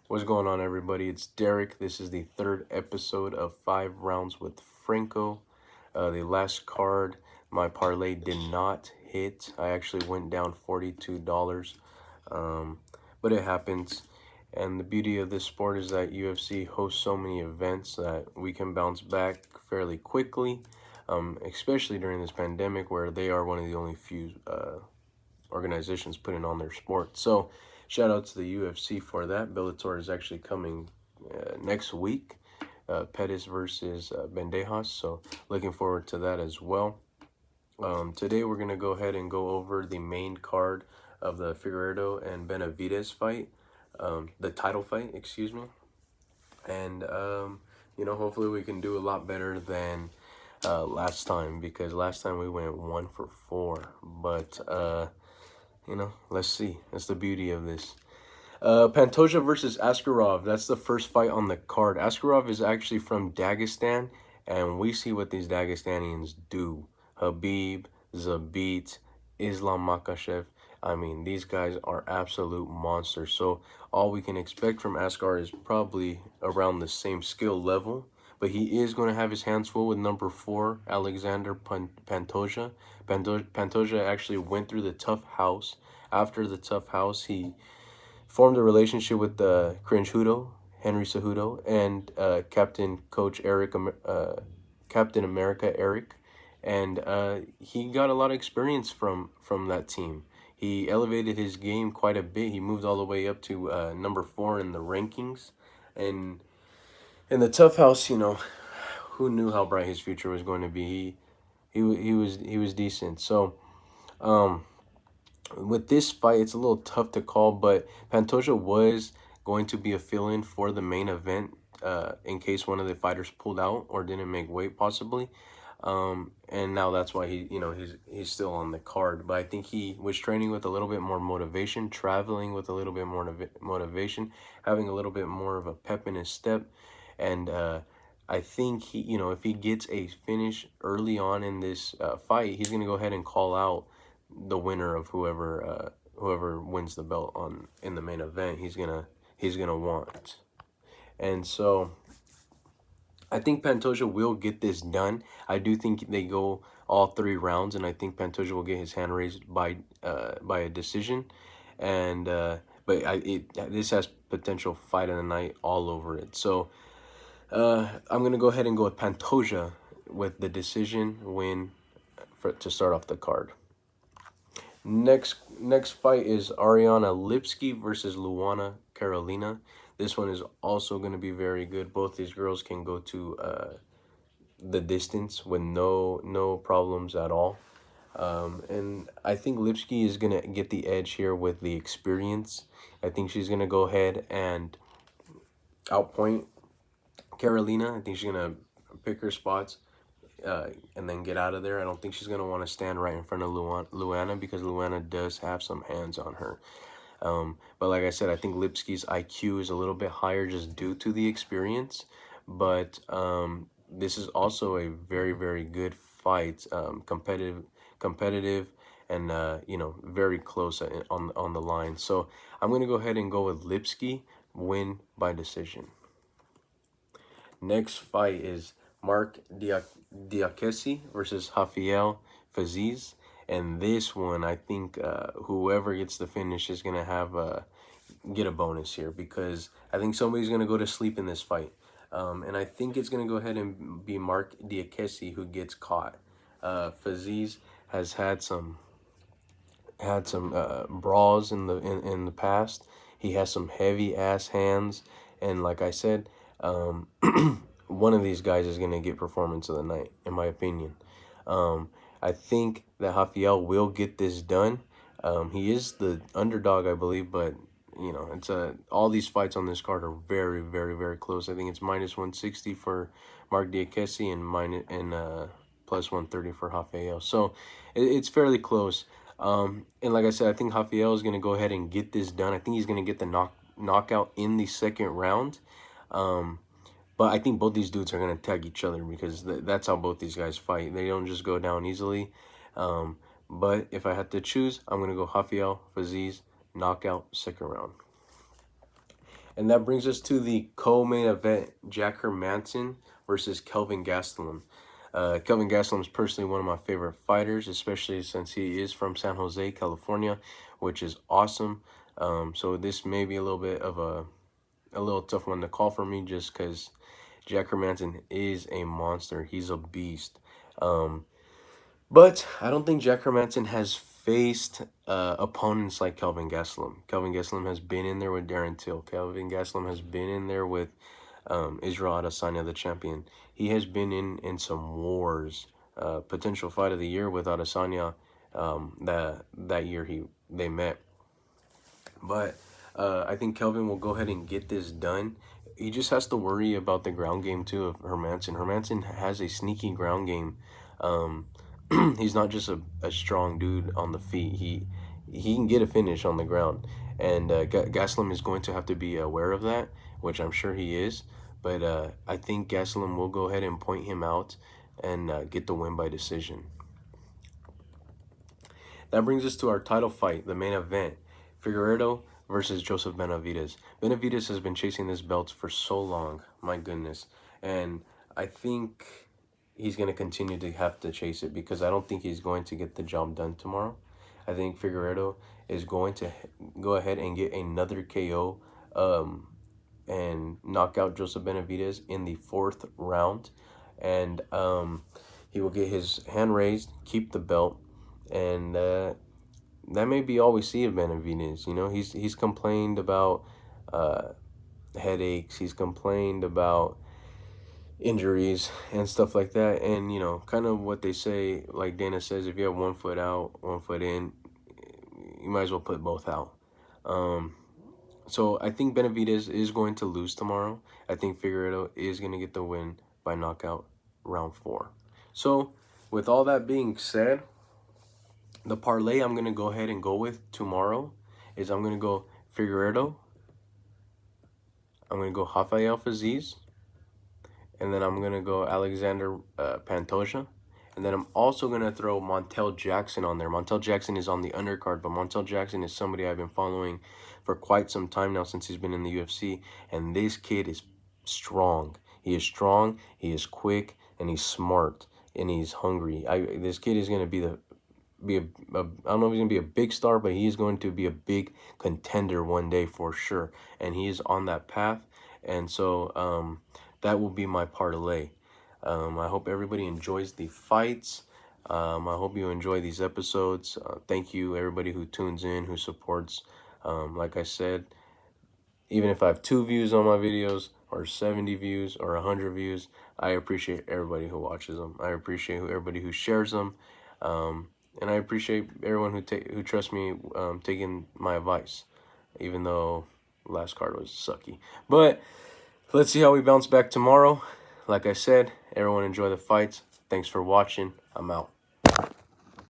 What's going on, everybody? It's Derek. This is the third episode of 5 rounds with Franco. The last card, my parlay did not hit. I actually went down $42, um, but it happens. And the beauty of this sport is that UFC hosts so many events that we can bounce back fairly quickly, especially during this pandemic where they are one of the only few organizations putting on their sport. So, shout out to the UFC for that. Bellator is actually coming next week. Pettis versus Bandejas. So, looking forward to that as well. Today, we're going to go ahead and go over the main card of the Figueiredo and Benavidez fight, the title fight, excuse me. And, hopefully we can do a lot better than last time, because last time we went 1 for 4. But, let's see. That's the beauty of this. Pantoja versus Askarov. That's the first fight on the card. Askarov is actually from Dagestan, and we see what these Dagestanians do. Habib, Zabit, Islam Makhachev. I mean, these guys are absolute monsters. So all we can expect from Askar is probably around the same skill level. But he is going to have his hands full with number 4, Alexander Pantoja. Pantoja actually went through the tough house. After the tough house, he formed a relationship with Cringe Hudo, Henry Cejudo, and Captain America Eric, and he got a lot of experience from that team. He elevated his game quite a bit. He moved all the way up to number 4 in the rankings, and in the tough house, who knew how bright his future was going to be? He was decent. So, with this fight, it's a little tough to call, but Pantoja was going to be a fill-in for the main event in case one of the fighters pulled out or didn't make weight, possibly. And now that's why he's still on the card. But I think he was training with a little bit more motivation, traveling with a little bit more motivation, having a little bit more of a pep in his step, and I think if he gets a finish early on in this fight, he's gonna go ahead and call out the winner of whoever wins the belt in the main event. He's gonna want. And so I think Pantoja will get this done. I do think they go all 3 rounds, and I think Pantoja will get his hand raised by a decision. And but this has potential fight of the night all over it. So I'm gonna go ahead and go with Pantoja with the decision win to start off the card. Next fight is Ariana Lipski versus Luana Carolina. This one is also going to be very good. Both these girls can go to the distance with no problems at all. And I think Lipski is going to get the edge here with the experience. I think she's going to go ahead and outpoint Carolina. I think she's going to pick her spots and then get out of there. I don't think she's going to want to stand right in front of Luana, because Luana does have some hands on her. But like I said, I think Lipski's IQ is a little bit higher just due to the experience. But this is also a very, very good fight, competitive, and very close on the line. So I'm going to go ahead and go with Lipski, win by decision. Next fight is Mark Diakesi versus Rafael Faziz. And this one, I think whoever gets the finish is going to get a bonus here, because I think somebody's going to go to sleep in this fight. And I think it's going to go ahead and be Mark Diakesi who gets caught. Faziz has had some brawls in the past. He has some heavy ass hands, and like I said, one of these guys is going to get performance of the night, in my opinion. I think that Rafael will get this done. He is the underdog, I believe, but it's all these fights on this card are very, very, very close. I think it's -160 for Mark Diakesi and plus 130 for Rafael. So it's fairly close. And like I said, I think Rafael is going to go ahead and get this done. I think he's going to get the knockout in the second round. But I think both these dudes are going to tag each other, because that's how both these guys fight. They don't just go down easily. But if I had to choose, I'm going to go Rafael Faziz, knockout, second round. And that brings us to the co-main event, Jack Hermanson versus Kelvin Gastelum. Kelvin Gastelum is personally one of my favorite fighters, especially since he is from San Jose, California, which is awesome. So this may be a little bit of a little tough one to call for me, just because Jack Hermanson is a monster. He's a beast. But I don't think Jack Hermanson has faced opponents like Kelvin Gastelum. Kelvin Gastelum has been in there with Darren Till. Kelvin Gastelum has been in there with Israel Adesanya, the champion. He has been in some wars. Potential fight of the year with Adesanya. That year they met. But I think Kelvin will go ahead and get this done. He just has to worry about the ground game too of Hermanson. Hermanson has a sneaky ground game. He's not just a strong dude on the feet. He can get a finish on the ground. And Gastelum is going to have to be aware of that, which I'm sure he is. But I think Gastelum will go ahead and point him out and get the win by decision. That brings us to our title fight, the main event. Figueiredo versus Joseph Benavidez. Benavidez has been chasing this belt for so long, my goodness. And I think he's going to continue to have to chase it because I don't think he's going to get the job done tomorrow. I think Figueiredo is going to go ahead and get another KO and knock out Joseph Benavidez in the 4th round. And he will get his hand raised, keep the belt, and that may be all we see of Benavidez. You know, he's complained about headaches. He's complained about injuries and stuff like that. And, you know, kind of what they say, like Dana says, if you have 1 foot out, 1 foot in, you might as well put both out. So I think Benavidez is going to lose tomorrow. I think Figueiredo is going to get the win by knockout round 4. So with all that being said, the parlay I'm going to go ahead and go with tomorrow is I'm going to go Figueiredo. I'm going to go Rafael Fiziev. And then I'm going to go Alexander Pantoja. And then I'm also going to throw Montel Jackson on there. Montel Jackson is on the undercard, but Montel Jackson is somebody I've been following for quite some time now since he's been in the UFC. And this kid is strong. He is strong, he is quick, and he's smart, and he's hungry. This kid is going to be I don't know if he's going to be a big star, but he is going to be a big contender one day for sure. And he is on that path. And so that will be my parlay. I hope everybody enjoys the fights. I hope you enjoy these episodes. Thank you, everybody who tunes in, who supports. Like I said, even if I have 2 views on my videos, or 70 views, or 100 views, I appreciate everybody who watches them. I appreciate everybody who shares them. And I appreciate everyone who trusts me taking my advice, even though last card was sucky. But let's see how we bounce back tomorrow. Like I said, everyone enjoy the fights. Thanks for watching. I'm out.